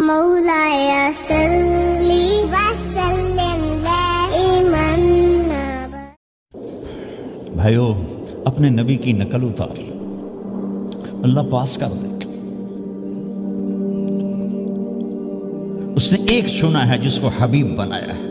مولاي صل وسلم دائما ابدا۔ بھائیو، اپنے نبی کی نقل اتار، اللہ پاس کر دے گا۔ اس نے ایک چنا ہے جس کو حبیب بنایا ہے،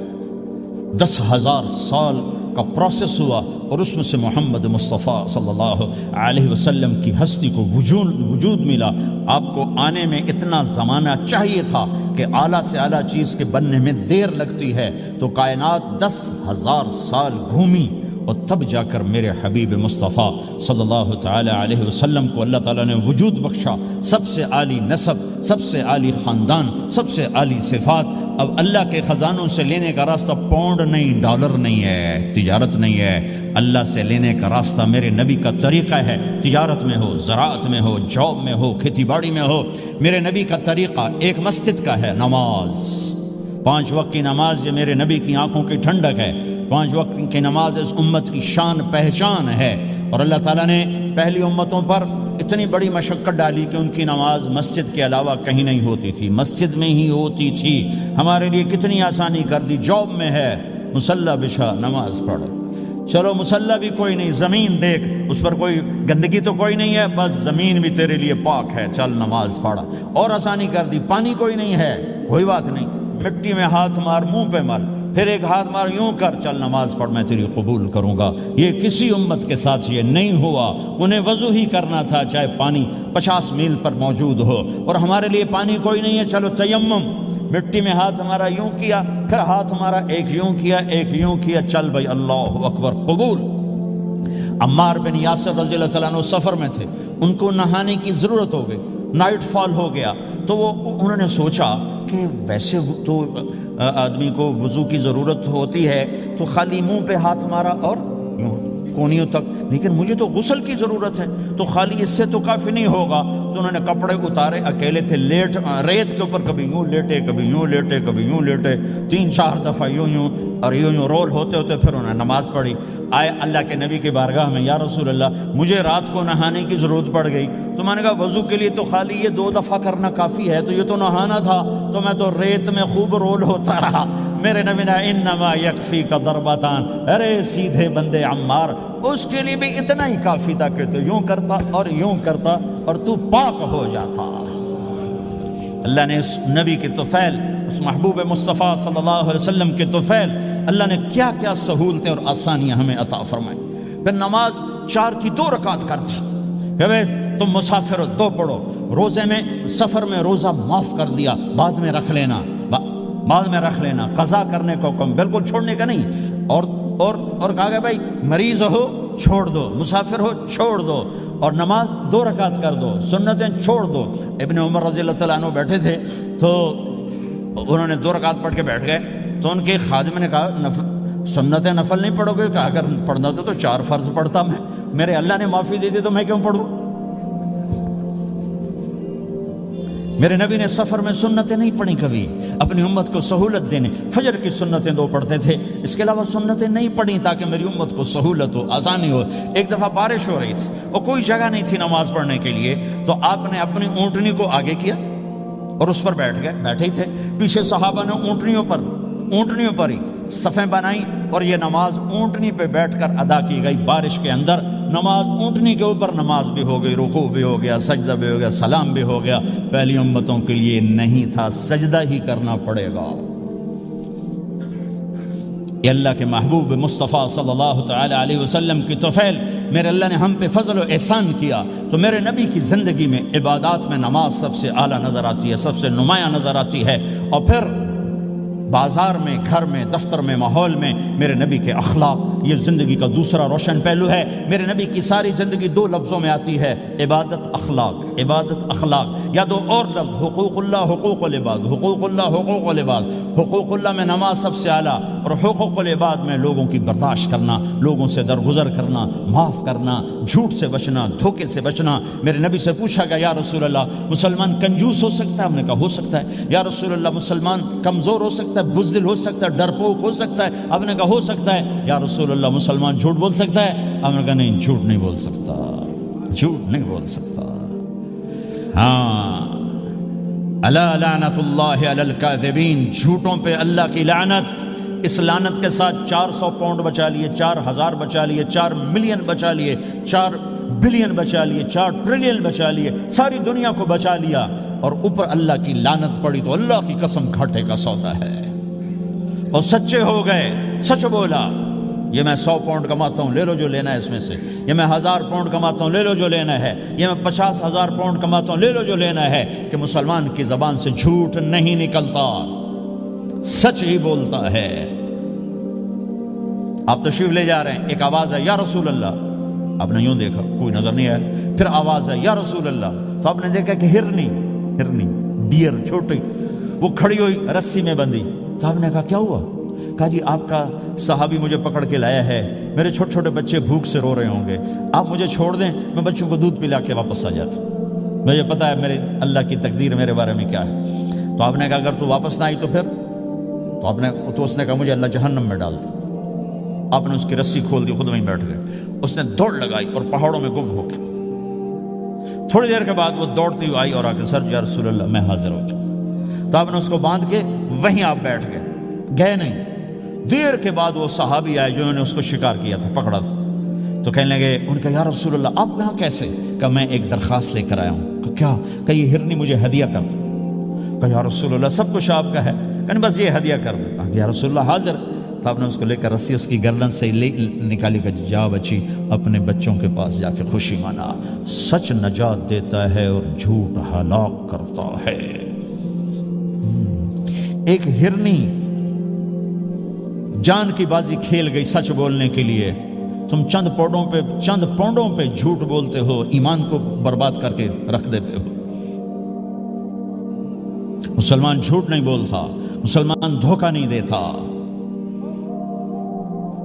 10,000 سال کا پروسیس ہوا اور اس میں سے محمد مصطفیٰ صلی اللہ علیہ وسلم کی ہستی کو وجود ملا۔ آپ کو آنے میں اتنا زمانہ چاہیے تھا کہ اعلیٰ سے اعلیٰ چیز کے بننے میں دیر لگتی ہے، تو کائنات 10,000 سال گھومی اور تب جا کر میرے حبیب مصطفیٰ صلی اللہ تعالی علیہ وسلم کو اللہ تعالیٰ نے وجود بخشا۔ سب سے عالی نسب، سب سے عالی خاندان، سب سے عالی صفات۔ اب اللہ کے خزانوں سے لینے کا راستہ پاؤنڈ نہیں، ڈالر نہیں ہے، تجارت نہیں ہے۔ اللہ سے لینے کا راستہ میرے نبی کا طریقہ ہے، تجارت میں ہو، زراعت میں ہو، جاب میں ہو، کھیتی باڑی میں ہو۔ میرے نبی کا طریقہ ایک مسجد کا ہے، نماز، 5 وقت کی نماز، یہ میرے نبی کی آنکھوں کی ٹھنڈک ہے۔ 5 وقت کی نماز اس امت کی شان پہچان ہے، اور اللہ تعالیٰ نے پہلی امتوں پر اتنی بڑی مشقت ڈالی کہ ان کی نماز مسجد کے علاوہ کہیں نہیں ہوتی تھی، مسجد میں ہی ہوتی تھی۔ ہمارے لیے کتنی آسانی کر دی، جاب میں ہے، مصلی بچھا نماز پڑھ، چلو مصلی بھی کوئی نہیں، زمین دیکھ، اس پر کوئی گندگی تو کوئی نہیں ہے، بس زمین بھی تیرے لیے پاک ہے، چل نماز پڑھ۔ اور آسانی کر دی، پانی کوئی نہیں ہے، کوئی بات نہیں، مٹی میں ہاتھ مار، منہ پہ مار، پھر ایک ہاتھ مار، یوں کر، چل نماز پڑھ، میں تیری قبول کروں گا۔ یہ کسی امت کے ساتھ یہ نہیں ہوا، انہیں وضو ہی کرنا تھا چاہے پانی 50 میل پر موجود ہو، اور ہمارے لیے پانی کوئی نہیں ہے، چلو تیمم، مٹی میں ہاتھ ہمارا یوں کیا، پھر ہاتھ ہمارا ایک یوں کیا، ایک یوں کیا، چل بھائی اللہ اکبر قبول۔ عمار بن یاسر رضی اللہ تعالیٰ عنہ سفر میں تھے، ان کو نہانے کی ضرورت ہو گئی، نائٹ فال ہو گیا، تو انہوں نے سوچا کہ ویسے تو آدمی کو وضو کی ضرورت ہوتی ہے تو خالی منہ پہ ہاتھ مارا اور یوں کونیوں تک، لیکن مجھے تو غسل کی ضرورت ہے، تو خالی اس سے تو کافی نہیں ہوگا۔ تو انہوں نے کپڑے اتارے، اکیلے تھے، ریت کے اوپر کبھی یوں لیٹے، کبھی یوں لیٹے، کبھی یوں لیٹے، 3-4 دفعہ یوں اور یوں رول ہوتے ہوتے پھر انہوں نے نماز پڑھی۔ آئے اللہ کے نبی کی بارگاہ میں، یا رسول اللہ مجھے رات کو نہانے کی ضرورت پڑ گئی، تو میں نے کہا وضو کے لیے تو خالی یہ 2 دفعہ کرنا کافی ہے، تو یہ تو نہانا تھا، تو میں تو ریت میں خوب رول ہوتا رہا۔ میرے نبی نے انما یکفیک ضربتان، ارے سیدھے بندے عمار، اس کے لیے بھی اتنا ہی کافی تھا کہ تو یوں کرتا اور یوں کرتا اور تو پاک ہو جاتا۔ اللہ نے اس نبی کے طفیل، اس محبوب مصطفیٰ صلی اللہ علیہ وسلم کے طفیل، اللہ نے کیا کیا سہولتیں اور آسانیاں ہمیں عطا فرمائیں۔ پھر نماز 4 کی 2 رکعت کر دی کہ تم مسافر ہو 2 پڑھو، روزے میں سفر میں روزہ معاف کر دیا، بعد میں رکھ لینا، بعد میں رکھ لینا، قضا کرنے کو حکم، بالکل چھوڑنے کا نہیں، اور کہا کہ بھائی مریض ہو چھوڑ دو، مسافر ہو چھوڑ دو، اور نماز 2 رکعت کر دو، سنتیں چھوڑ دو۔ ابن عمر رضی اللہ تعالیٰ عنہ بیٹھے تھے، تو انہوں نے 2 رکعت پڑھ کے بیٹھ گئے، تو ان کے خادم نے کہا سنتیں نفل نہیں پڑھو گے؟ کہا اگر پڑھنا تو 4 فرض پڑھتا میں، میرے اللہ نے معافی دے دی تو میں کیوں پڑھوں؟ میرے نبی نے سفر میں سنتیں نہیں پڑھی کبھی، اپنی امت کو سہولت دینے، فجر کی سنتیں 2 پڑھتے تھے، اس کے علاوہ سنتیں نہیں پڑھی تاکہ میری امت کو سہولت ہو، آسانی ہو۔ ایک دفعہ بارش ہو رہی تھی اور کوئی جگہ نہیں تھی نماز پڑھنے کے لیے، تو آپ نے اپنی اونٹنی کو آگے کیا اور اس پر بیٹھ گئے، بیٹھے ہی تھے، پیچھے صحابہ نے اونٹنیوں پر ہی صفیں بنائیں، اور یہ نماز اونٹنی پہ بیٹھ کر ادا کی گئی۔ بارش کے اندر نماز اونٹنی کے اوپر نماز بھی ہو گئی، رکوع بھی ہو گیا، سجدہ بھی ہو گیا، سلام بھی ہو گیا۔ پہلی امتوں کے لیے نہیں تھا، سجدہ ہی کرنا پڑے گا۔ یہ اللہ کے محبوب مصطفیٰ صلی اللہ تعالی علیہ وسلم کی طفیل، میرے اللہ نے ہم پہ فضل و احسان کیا، تو میرے نبی کی زندگی میں عبادات میں نماز سب سے اعلیٰ نظر آتی ہے، سب سے نمایاں نظر آتی ہے، اور پھر بازار میں، گھر میں، دفتر میں، ماحول میں میرے نبی کے اخلاق، یہ زندگی کا دوسرا روشن پہلو ہے۔ میرے نبی کی ساری زندگی 2 لفظوں میں آتی ہے، عبادت اخلاق، عبادت اخلاق، یا 2 اور لفظ، حقوق اللہ حقوق العباد، حقوق اللہ حقوق العباد۔ حقوق اللہ میں نماز سب سے اعلیٰ، اور حقوق العباد میں لوگوں کی برداشت کرنا، لوگوں سے درگزر کرنا، معاف کرنا، جھوٹ سے بچنا، دھوکے سے بچنا۔ میرے نبی سے پوچھا گیا یا رسول اللہ مسلمان کنجوس ہو سکتا ہے؟ ہم نے کہا ہو سکتا ہے۔ یا رسول اللہ مسلمان کمزور ہو سکتا ہے، بزدل ہو سکتا ہے، ڈرپوک ہو سکتا ہے؟ آپ نے کہا ہو سکتا ہے۔ یا رسول اللہ مسلمان جھوٹ بول سکتا ہے؟ آپ نے کہا نہیں، جھوٹ نہیں بول سکتا، جھوٹ نہیں بول سکتا۔ ہاں الا لعنت اللہ علی الکاذبین، جھوٹوں پہ اللہ کی لعنت۔ اس لعنت کے ساتھ 400 پاؤنڈ بچا لیے، 4000 بچا لیے، 4 ملین بچا لیے، 4 بلین بچا لیے، 4 ٹریلین بچا لیے، ساری دنیا کو بچا لیا، اور اوپر اللہ کی لعنت پڑی تو اللہ کی قسم گھاٹے کا سودا ہے۔ اور سچے ہو گئے، سچ بولا، یہ میں 100 پاؤنڈ کماتا ہوں، لے لو جو لینا ہے اس میں سے، یہ میں 1000 پاؤنڈ کماتا ہوں، لے لو جو لینا ہے، یہ میں 50,000 پاؤنڈ کماتا ہوں، لے لو جو لینا ہے، کہ مسلمان کی زبان سے جھوٹ نہیں نکلتا، سچ ہی بولتا ہے۔ آپ تشریف لے جا رہے ہیں، ایک آواز ہے یا رسول اللہ، آپ نے یوں دیکھا کوئی نظر نہیں آیا، پھر آواز ہے یا رسول اللہ، تو آپ نے دیکھا کہ ہرنی ڈیئر چھوٹی وہ کھڑی ہوئی رسی میں بندھی، تو آپ نے کہا کیا ہوا؟ کہا جی آپ کا صحابی مجھے پکڑ کے لایا ہے، میرے چھوٹے چھوٹے بچے بھوک سے رو رہے ہوں گے، آپ مجھے چھوڑ دیں، میں بچوں کو دودھ پلا کے واپس آ جاتا، مجھے پتا ہے میرے اللہ کی تقدیر میرے بارے میں کیا ہے۔ تو آپ نے کہا اگر تو واپس نہ آئی تو پھر؟ تو اس نے کہا مجھے اللہ جہنم میں ڈال دے۔ آپ نے اس کی رسی کھول دی، خود وہیں بیٹھ گئے، اس نے دوڑ لگائی اور پہاڑوں میں گم ہو کے، تھوڑی دیر کے بعد وہ دوڑتی ہوئی آئی اور آ کے سر یا رسول اللہ میں حاضر ہو گیا، تو آپ نے اس کو باندھ کے وہیں آپ بیٹھ گئے نہیں۔ دیر کے بعد وہ صحابی آئے جنہوں نے اس کو شکار کیا تھا، پکڑا تھا، تو کہنے لگے، ان کا یا رسول اللہ آپ یہاں کیسے؟ کہ میں ایک درخواست لے کر آیا ہوں۔ کہ کیا؟ کہ یہ ہرنی مجھے ہدیہ کر دو۔ کہ یا رسول اللہ سب کچھ آپ کا ہے، کہ بس یہ ہدیہ کر دو۔ کہ یا رسول اللہ حاضر۔ تو آپ نے اس کو لے کر رسی اس کی گردن سے نکالی، کہ جا بچی اپنے بچوں کے پاس جا کے خوشی منا، سچ نجات دیتا ہے اور جھوٹ ہلاک کرتا ہے۔ ایک ہرنی جان کی بازی کھیل گئی سچ بولنے کے لیے، تم چند پونڈوں پہ جھوٹ بولتے ہو، ایمان کو برباد کر کے رکھ دیتے ہو۔ مسلمان جھوٹ نہیں بولتا، مسلمان دھوکہ نہیں دیتا،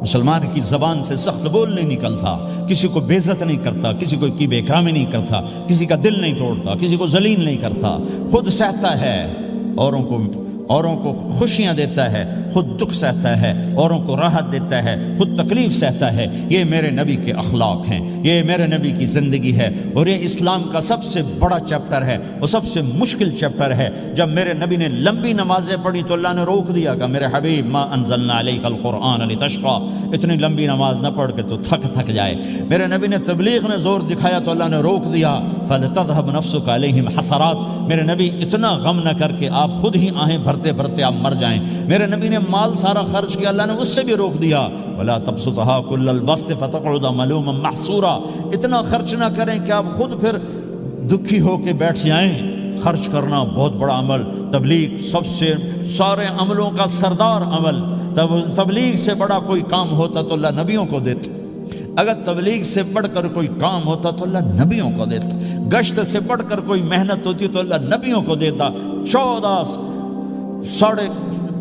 مسلمان کی زبان سے سخت بول نہیں نکلتا، کسی کو بے عزت نہیں کرتا، کسی کو کی بے اکرامی نہیں کرتا، کسی کا دل نہیں توڑتا، کسی کو ذلیل نہیں کرتا، خود سہتا ہے، اوروں کو خوشیاں دیتا ہے، خود دکھ سہتا ہے، اوروں کو راحت دیتا ہے، خود تکلیف سہتا ہے۔ یہ میرے نبی کے اخلاق ہیں، یہ میرے نبی کی زندگی ہے، اور یہ اسلام کا سب سے بڑا چیپٹر ہے اور سب سے مشکل چیپٹر ہے۔ جب میرے نبی نے لمبی نمازیں پڑھی تو اللہ نے روک دیا کہ میرے حبیب ما انزلنا علیک القرآن لتشقى، اتنی لمبی نماز نہ پڑھ کے تو تھک جائے۔ میرے نبی نے تبلیغ میں زور دکھایا تو اللہ نے روک دیا، فلتذهب نفسك علیہم حسرات، میرے نبی اتنا غم نہ کر کے آپ خود ہی آہیں بھرتے آپ مر جائیں۔ میرے نبی نے مال سارا خرچ کیا، اللہ نے اس سے بھی روک دیا، ولا تبسطها كل البسط فتقعد ملوما محسورا، اتنا خرچ نہ کریں کہ آپ خود پھر دکھی ہو کے بیٹھ جائیں۔ خرچ کرنا بہت بڑا عمل، تبلیغ سب سے سارے عملوں کا سردار عمل، تبلیغ سے بڑا کوئی کام ہوتا تو اللہ نبیوں کو دیتا، اگر تبلیغ سے بڑھ کر کوئی کام ہوتا تو اللہ نبیوں کو دیتا، گشت سے بڑھ کر کوئی محنت ہوتی تو اللہ نبیوں کو دیتا۔ 950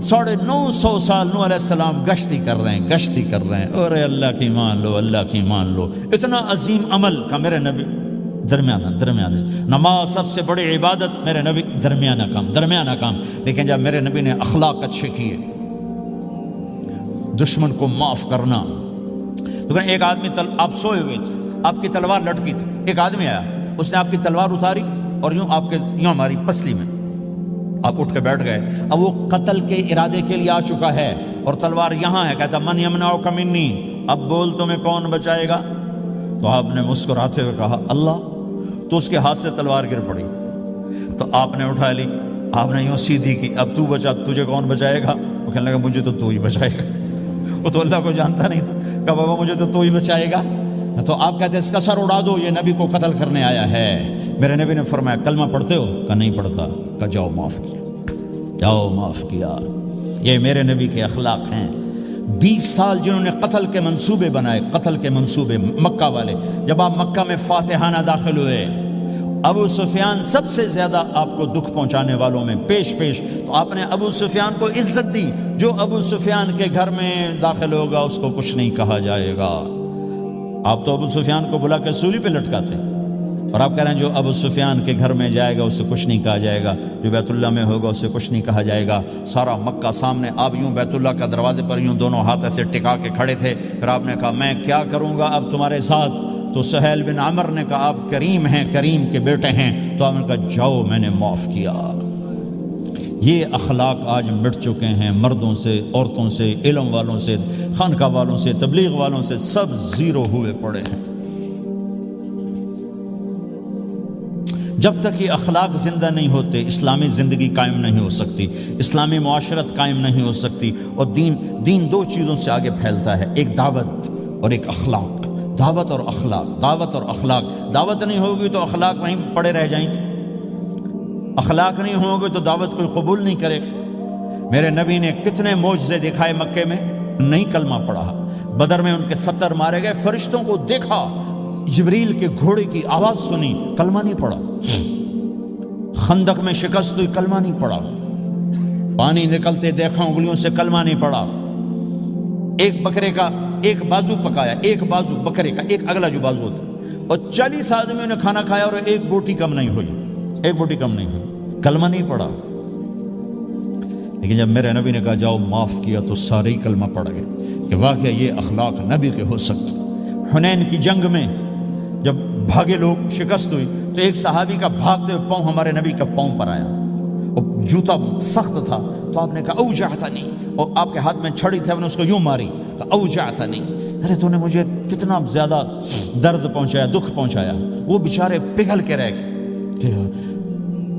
سال نوح علیہ السلام گشتی کر رہے ہیں، اور اللہ کی مان لو، اتنا عظیم عمل کا میرے نبی درمیانہ نماز سب سے بڑی عبادت، میرے نبی درمیانہ کام، لیکن جب میرے نبی نے اخلاق اچھے کیے، دشمن کو معاف کرنا۔ تو ایک آدمی آپ سوئے ہوئے تھے، آپ کی تلوار لٹکی تھی، ایک آدمی آیا، اس نے آپ کی تلوار اتاری اور یوں ہماری پسلی میں، آپ اٹھ کے بیٹھ گئے۔ اب وہ قتل کے ارادے کے لیے آ چکا ہے اور تلوار یہاں ہے، کہتا من یمنعک منی، اب بول تمہیں کون بچائے گا؟ تو آپ نے مسکراتے ہوئے کہا اللہ، تو اس کے ہاتھ سے تلوار گر پڑی، تو آپ نے اٹھا لی، آپ نے یوں سیدھی کی، اب تو بچا، تجھے کون بچائے گا؟ وہ کہنے لگا مجھے تو ہی بچائے گا، وہ تو اللہ کو جانتا نہیں تھا، کہا بابا مجھے تو ہی بچائے گا۔ تو آپ کہتے ہیں اس کا سر اڑا دو، یہ نبی کو قتل کرنے آیا ہے۔ میرے نبی نے فرمایا کلمہ پڑھتے ہو؟ کہا نہیں پڑھتا۔ کہا جاؤ معاف کیا۔ یہ میرے نبی کے اخلاق ہیں۔ 20 سال جنہوں نے قتل کے منصوبے بنائے، مکہ والے، جب آپ مکہ میں فاتحانہ داخل ہوئے، ابو سفیان سب سے زیادہ آپ کو دکھ پہنچانے والوں میں پیش، تو آپ نے ابو سفیان کو عزت دی۔ جو ابو سفیان کے گھر میں داخل ہوگا اس کو کچھ نہیں کہا جائے گا۔ آپ تو ابو سفیان کو بلا کے سولی پہ لٹکاتے، اور آپ کہہ رہے ہیں جو ابو سفیان کے گھر میں جائے گا اسے کچھ نہیں کہا جائے گا، جو بیت اللہ میں ہوگا اسے کچھ نہیں کہا جائے گا۔ سارا مکہ سامنے، آپ یوں بیت اللہ کا دروازے پر یوں دونوں ہاتھ ایسے ٹکا کے کھڑے تھے۔ پھر آپ نے کہا میں کیا کروں گا اب تمہارے ساتھ؟ تو سہیل بن عمر نے کہا آپ کریم ہیں، کریم کے بیٹے ہیں، تو آپ نے کہا جاؤ میں نے معاف کیا۔ یہ اخلاق آج مٹ چکے ہیں، مردوں سے، عورتوں سے، علم والوں سے، خانقاہ والوں سے، تبلیغ والوں سے، سب زیرو ہوئے پڑے ہیں۔ جب تک یہ اخلاق زندہ نہیں ہوتے اسلامی زندگی قائم نہیں ہو سکتی، اسلامی معاشرت قائم نہیں ہو سکتی، اور دین دو چیزوں سے آگے پھیلتا ہے، ایک دعوت اور ایک اخلاق۔ دعوت اور اخلاق، دعوت اور اخلاق۔ دعوت نہیں ہوگی تو اخلاق وہیں پڑے رہ جائیں گے، اخلاق نہیں ہوں گے تو دعوت کوئی قبول نہیں کرے گا۔ میرے نبی نے کتنے معجزے دکھائے مکے میں، نہیں کلمہ پڑھا۔ بدر میں ان کے 70 مارے گئے، فرشتوں کو دیکھا، جبریل کے گھوڑے کی آواز سنی، کلمہ نہیں پڑھا۔ خندق میں شکست ہوئی، کلمہ نہیں پڑھا۔ پانی نکلتے دیکھا انگلیوں سے، کلمہ نہیں پڑھا۔ ایک بکرے کا ایک بازو پکایا، ایک بازو بکرے کا، ایک اگلا جو بازو ہوتا، اور 40 آدمیوں نے کھانا کھایا اور ایک بوٹی کم نہیں ہوئی، ایک بوٹی کم نہیں ہوئی، کلمہ نہیں پڑھا۔ لیکن جب میرے نبی نے کہا جاؤ معاف کیا تو سارے ہی کلمہ پڑھ گئے کہ واقعہ یہ اخلاق نبی کے ہو سکتے۔ حنین کی جنگ میں جب بھاگے لوگ، شکست ہوئی، تو ایک صحابی کا بھاگتے ہوئے پاؤں ہمارے نبی کا پاؤں پر آیا، اور جوتا سخت تھا، تو آپ نے کہا اوجعتنی، اور آپ کے ہاتھ میں چھڑی تھی، آپ نے اس کو یوں ماری، کہا اوجعتنی، ارے تو نے مجھے کتنا زیادہ درد پہنچایا، دکھ پہنچایا۔ وہ بیچارے پگھل کے رہ گئے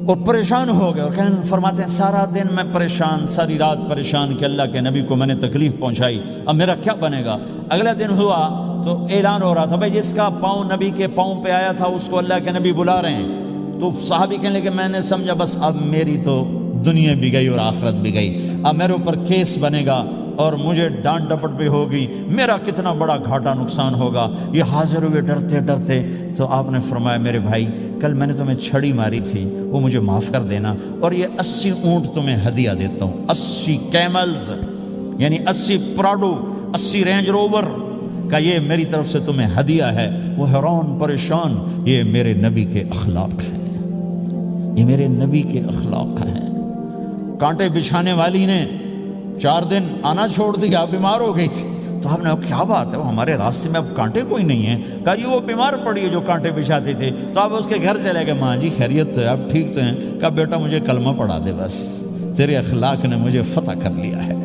اور پریشان ہو گئے، اور فرماتے ہیں سارا دن میں پریشان، ساری رات پریشان کہ اللہ کے نبی کو میں نے تکلیف پہنچائی، اب میرا کیا بنے گا۔ اگلا دن ہوا تو اعلان ہو رہا تھا بھائی جس کا پاؤں نبی کے پاؤں پہ آیا تھا اس کو اللہ کے نبی بلا رہے ہیں۔ تو صحابی کہنے لگے میں نے سمجھا بس اب میری تو دنیا بھی گئی اور آخرت بھی گئی، اب میرے اوپر کیس بنے گا اور مجھے ڈانٹ ڈپٹ بھی ہوگی، میرا کتنا بڑا گھاٹا نقصان ہوگا۔ یہ حاضر ہوئے ڈرتے ڈرتے، تو آپ نے فرمایا میرے بھائی کل میں نے تمہیں چھڑی ماری تھی، وہ مجھے معاف کر دینا، اور یہ 80 اونٹ تمہیں ہدیہ دیتا ہوں، 80 کیملز یعنی 80 پراڈو، 80 رینج روور کا یہ میری طرف سے تمہیں ہدیہ ہے۔ وہ حیران پریشان، یہ میرے نبی کے اخلاق ہیں، یہ میرے نبی کے اخلاق ہیں۔ کانٹے بچھانے والی نے 4 دن آنا چھوڑ دیا، بیمار ہو گئی تھی، تو آپ نے کیا بات ہے، وہ ہمارے راستے میں اب کانٹے کوئی نہیں ہیں، کہا یہ وہ بیمار پڑی ہے جو کانٹے بچھاتی تھی۔ تو آپ اس کے گھر چلے گئے، ماں جی خیریت تو ہے، آپ ٹھیک تو ہیں؟ کہا بیٹا مجھے کلمہ پڑھا دے، بس تیرے اخلاق نے مجھے فتح کر لیا ہے۔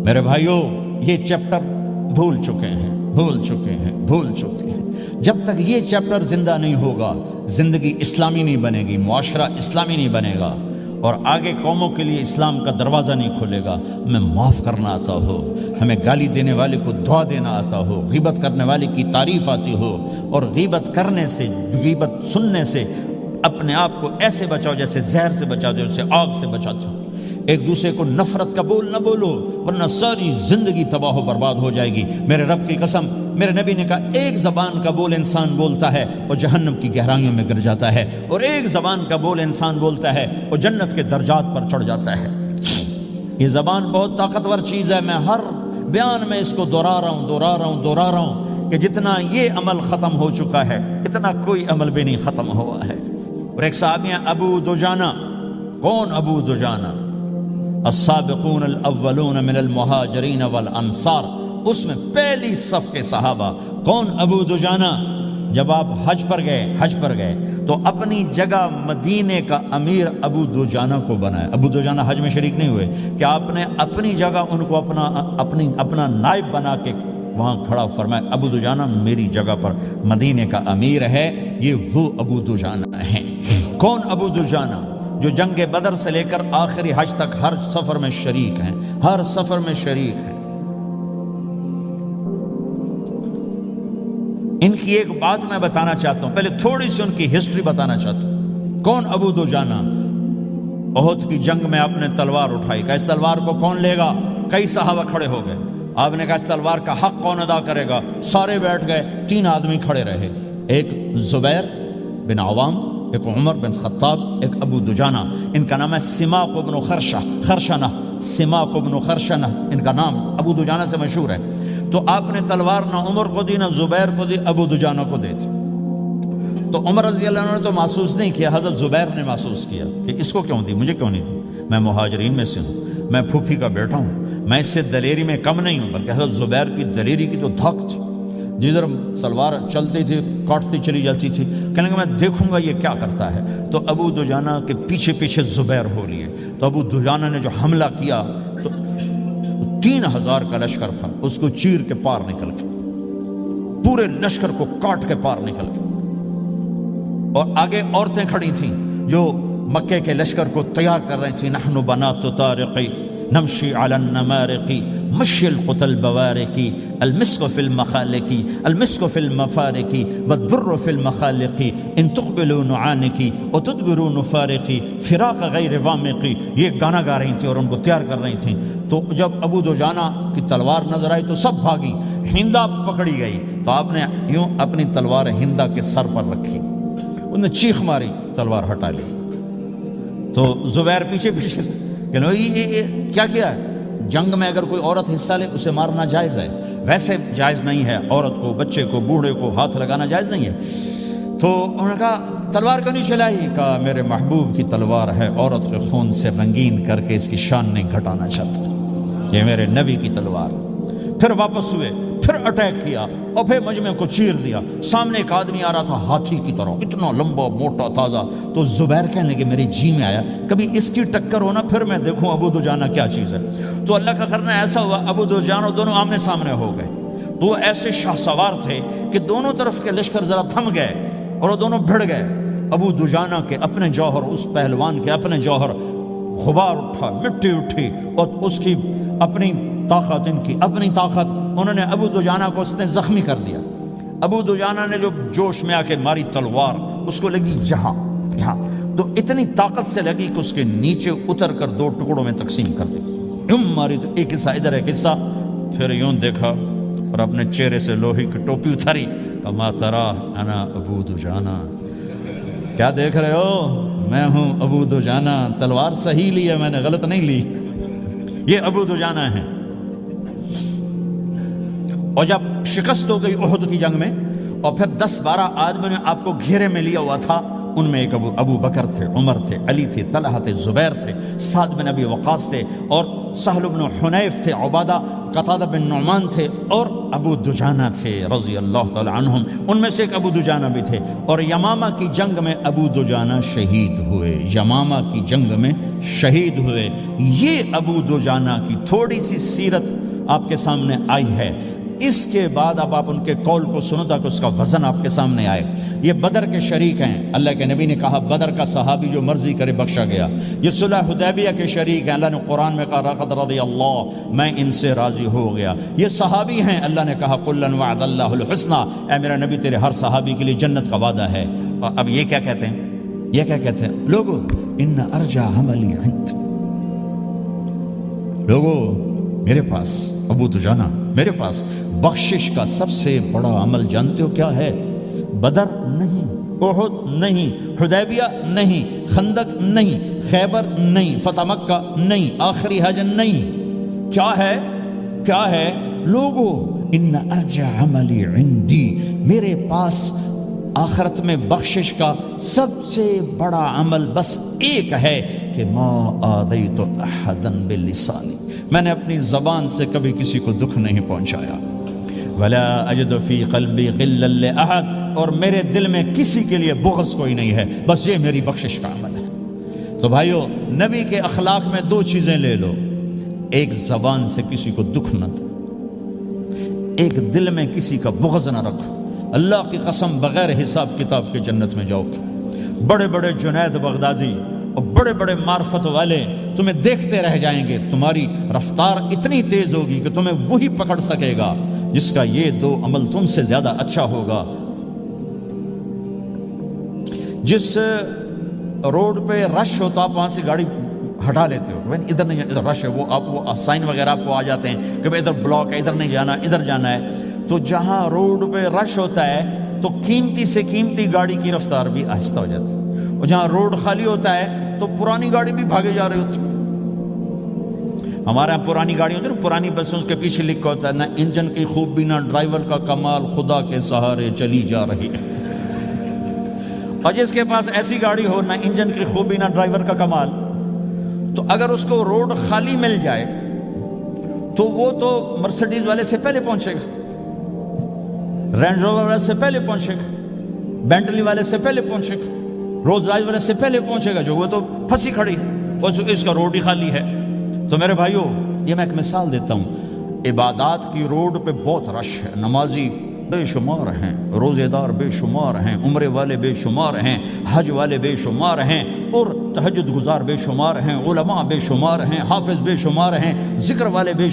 میرے بھائیوں یہ چیپٹر بھول چکے ہیں، بھول چکے ہیں، بھول چکے ہیں۔ جب تک یہ چیپٹر زندہ نہیں ہوگا زندگی اسلامی نہیں بنے گی، معاشرہ اسلامی نہیں بنے گا، اور آگے قوموں کے لیے اسلام کا دروازہ نہیں کھلے گا۔ ہمیں معاف کرنا آتا ہو، ہمیں گالی دینے والے کو دعا دینا آتا ہو، غیبت کرنے والے کی تعریف آتی ہو، اور غیبت کرنے سے، غیبت سننے سے اپنے آپ کو ایسے بچاؤ جیسے زہر سے بچاتے ہو، جیسے آگ سے بچاتے ہو۔ ایک دوسرے کو نفرت کا بول نہ بولو ورنہ ساری زندگی تباہ و برباد ہو جائے گی۔ میرے رب کی قسم، میرے نبی نے کہا ایک زبان کا بول انسان بولتا ہے اور جہنم کی گہرائیوں میں گر جاتا ہے، اور ایک زبان کا بول انسان بولتا ہے اور جنت کے درجات پر چڑھ جاتا ہے۔ یہ زبان بہت طاقتور چیز ہے، میں ہر بیان میں اس کو دہرا رہا ہوں کہ جتنا یہ عمل ختم ہو چکا ہے اتنا کوئی عمل بھی نہیں ختم ہوا ہے۔ اور ایک صحابی ہیں ابو دجانہ۔ کون ابو دجانہ؟ السابقون الاولون من المہاجرین والانصار، اس میں پہلی صف کے صحابہ۔ کون ابو دجانہ؟ جب آپ حج پر گئے تو اپنی جگہ مدینے کا امیر ابو دجانہ کو بنایا۔ ابو دجانہ حج میں شریک نہیں ہوئے کہ آپ نے اپنی جگہ ان کو اپنا نائب بنا کے وہاں کھڑا فرمایا ابو دجانہ میری جگہ پر مدینے کا امیر ہے، یہ وہ ابو دجانہ ہیں۔ کون ابو دجانہ؟ جو جنگ بدر سے لے کر آخری حج تک ہر سفر میں شریک ہیں، ہر سفر میں شریک ہیں۔ ان کی ایک بات میں بتانا چاہتا ہوں، پہلے تھوڑی سی ان کی ہسٹری بتانا چاہتا ہوں۔ کون ابو دجانہ؟ احد کی جنگ میں آپ نے تلوار اٹھائی، کہا اس تلوار کو کون لے گا؟ کئی صحابہ کھڑے ہو گئے۔ آپ نے کہا اس تلوار کا حق کون ادا کرے گا؟ سارے بیٹھ گئے، 3 آدمی کھڑے رہے، ایک زبیر بن عوام، ایک عمر بن خطاب، ایک ابو دجانہ۔ ان کا نام ہے سماق بن خرشنہ، سماق بن خرشنہ ان کا نام ابو دجانہ سے مشہور ہے۔ تو آپ نے تلوار نہ عمر کو دی، نہ زبیر کو دی، ابو دجانہ کو دے دی۔ تو عمر رضی اللہ عنہ نے تو محسوس نہیں کیا، حضرت زبیر نے محسوس کیا کہ اس کو کیوں دی، مجھے کیوں نہیں دی؟ میں مہاجرین میں سے ہوں، میں پھوپھی کا بیٹا ہوں، میں اس سے دلیری میں کم نہیں ہوں، بلکہ حضرت زبیر کی دلیری کی تو دھک تھی۔ جدھر سلوار چلتی تھی کاٹتی چلی جاتی تھی، کہنے لگا میں دیکھوں گا یہ کیا کرتا ہے۔ تو ابو دجانہ کے پیچھے پیچھے زبیر ہو لیے۔ تو ابو دجانہ نے جو حملہ کیا تو 3000 کا لشکر تھا، اس کو چیر کے پار نکل کے، پورے لشکر کو کاٹ کے پار نکل کے، اور آگے عورتیں کھڑی تھیں جو مکے کے لشکر کو تیار کر رہی تھیں۔ نحن بنات طارقی نمشی علی النمارقی مشی القتل بوارقی المسک فی المخالقی المسک فی المفارقی والدر فی المخالقی ان تقبلوا نعانقی وتدبروا نفارقی فراق غیر وامقی، یہ گانا گا رہی تھیں اور ان کو تیار کر رہی تھیں۔ تو جب ابو دجانہ کی تلوار نظر آئی تو سب بھاگی، ہندا پکڑی گئی تو آپ نے یوں اپنی تلوار ہندا کے سر پر رکھی، انہوں نے چیخ ماری، تلوار ہٹا لی۔ تو زبیر پیچھے پیچھے کہ یہ کیا کیا ہے؟ جنگ میں اگر کوئی عورت حصہ لے اسے مارنا جائز ہے، ویسے جائز نہیں ہے، عورت کو، بچے کو، بوڑھے کو ہاتھ لگانا جائز نہیں ہے۔ تو انہوں نے کہا تلوار کیوں نہیں چلائی؟ کہا میرے محبوب کی تلوار ہے، عورت کے خون سے رنگین کر کے اس کی شان نہیں گھٹانا چاہتا، یہ میرے نبی کی تلوار۔ پھر واپس ہوئے، پھر اٹیک کیا اور پھر مجمع کو چیر دیا۔ سامنے ایک آدمی آ رہا تھا ہاتھی کی طرح، اتنا لمبا موٹا تازہ۔ تو زبیر کہنے لگے میرے جی میں آیا کبھی اس کی ٹکر ہونا، پھر میں دیکھوں ابو دجانہ کیا چیز ہے۔ تو اللہ کا کرنا ایسا ہوا ابو دجانہ دونوں آمنے سامنے ہو گئے۔ تو وہ ایسے شاہ سوار تھے کہ دونوں طرف کے لشکر ذرا تھم گئے اور وہ دونوں بھڑ گئے۔ ابو دجانہ کے اپنے جوہر، اس پہلوان کے اپنے جوہر، غبار اٹھا، مٹی اٹھی، اور اس کی اپنی طاقت، ان کی اپنی طاقت، انہوں نے ابو دجانہ کو اس نے زخمی کر دیا۔ ابو دجانہ نے جو جوش میں آ کے ماری تلوار، اس کو لگی یہاں، تو اتنی طاقت سے لگی کہ اس کے نیچے اتر کر 2 ٹکڑوں میں تقسیم کر دی۔ یوں ماری تو ایک حصہ ادھر، ایک حصہ، پھر یوں دیکھا اور اپنے چہرے سے لوہی کی ٹوپی اتاری، اما ترا انا ابو دجانہ، کیا دیکھ رہے ہو؟ میں ہوں ابو دجانہ، تلوار صحیح لی ہے میں نے، غلط نہیں لی۔ یہ ابو دجانہ ہیں۔ اور جب شکست ہو گئی احد کی جنگ میں، اور پھر 10-12 آدمی نے آپ کو گھیرے میں لیا ہوا تھا، ان میں ایک ابو بکر تھے، عمر تھے، علی تھے، طلحہ تھے، زبیر تھے، سعد بن ابی وقاص تھے، اور سہل بن حنیف تھے، عبادہ قتادہ بن نعمان تھے، اور ابو دجانہ تھے رضی اللہ تعالی عنہم۔ ان میں سے ایک ابو دجانہ بھی تھے، اور یمامہ کی جنگ میں ابو دجانہ شہید ہوئے، یمامہ کی جنگ میں شہید ہوئے۔ یہ ابو دجانہ کی تھوڑی سی سیرت آپ کے سامنے آئی ہے۔ اس کے بعد اب آپ ان کے قول کو سنو تاکہ اس کا وزن آپ کے سامنے آئے۔ یہ بدر کے شریک ہیں، اللہ کے نبی نے کہا بدر کا صحابی جو مرضی کرے بخشا گیا۔ یہ صلح حدیبیہ کے شریک ہیں، اللہ نے قرآن میں کہا لقد رضی اللہ، میں ان سے راضی ہو گیا۔ یہ صحابی ہیں، اللہ نے کہا کلا وعد اللہ الحسنى، اے میرا نبی تیرے ہر صحابی کے لیے جنت کا وعدہ ہے۔ اور اب یہ کیا کہتے ہیں؟ یہ کیا کہتے ہیں لوگو؟ ان ارجع عملی عند، لوگو میرے پاس، ابو دجانہ میرے پاس بخشش کا سب سے بڑا عمل جانتے ہو کیا ہے؟ بدر نہیں، احد نہیں، حدیبیہ نہیں، خندق نہیں، خیبر نہیں، فتح مکہ نہیں، آخری حج نہیں۔ کیا ہے؟ کیا ہے لوگو؟ ان ارجع عملی عندی، میرے پاس آخرت میں بخشش کا سب سے بڑا عمل بس ایک ہے کہ ما آذیت احدا بلسانی، میں نے اپنی زبان سے کبھی کسی کو دکھ نہیں پہنچایا۔ ولا اجد فی قلبی غلا لاحد، اور میرے دل میں کسی کے لیے بغض کوئی نہیں ہے، بس یہ میری بخشش کا عمل ہے۔ تو بھائیو، نبی کے اخلاق میں 2 چیزیں لے لو، ایک زبان سے کسی کو دکھ نہ دو، ایک دل میں کسی کا بغض نہ رکھو۔ اللہ کی قسم بغیر حساب کتاب کے جنت میں جاؤ گے۔ بڑے بڑے جنید بغدادی اور بڑے بڑے معرفت والے تمہیں دیکھتے رہ جائیں گے، تمہاری رفتار اتنی تیز ہوگی کہ تمہیں وہی پکڑ سکے گا جس کا یہ 2 عمل تم سے زیادہ اچھا ہوگا۔ جس روڈ پہ رش ہوتا آپ وہاں سے گاڑی ہٹا لیتے ہو، ادھر نہیں جانا، ادھر رش ہے، وہ سائن وغیرہ آپ کو آ جاتے ہیں کہ ادھر بلاک ہے، ادھر نہیں جانا، ادھر جانا ہے۔ تو جہاں روڈ پہ رش ہوتا ہے تو قیمتی سے قیمتی گاڑی کی رفتار بھی آہستہ ہو جاتی ہے، اور جہاں روڈ خالی ہوتا ہے تو پرانی گاڑی بھی بھاگے جا رہی ہوتی ہے۔ ہمارے یہاں پرانی گاڑی ہوتی ہے نا، پرانی بسوں کے پیچھے لکھا ہوتا ہے نہ انجن کی خوبی نہ ڈرائیور کا کمال، خدا کے سہارے چلی جا رہی ہے۔ اور جس کے پاس ایسی گاڑی ہو، نہ انجن کی خوبی نہ ڈرائیور کا کمال، تو اگر اس کو روڈ خالی مل جائے تو وہ تو مرسڈیز والے سے پہلے پہنچے گا، رینج روور والے سے پہلے پہنچے گا، بینٹلی والے سے پہلے پہنچے گا، رولز رائس والے سے پہلے پہنچے گا، جو وہ تو پھنسی کھڑی اور اس کا روڈ ہی خالی ہے۔ تو میرے بھائیوں، یہ میں ایک مثال دیتا ہوں، عبادات کی روڈ پہ بہت رش ہے، نمازی بے شمار ہیں، روزے دار بے شمار ہیں، عمرے والے بے شمار ہیں، حج والے بے شمار ہیں، اور تہجد گزار بے شمار ہیں، علماء بے شمار ہیں، حافظ بے شمار ہیں، ذکر والے بے شمار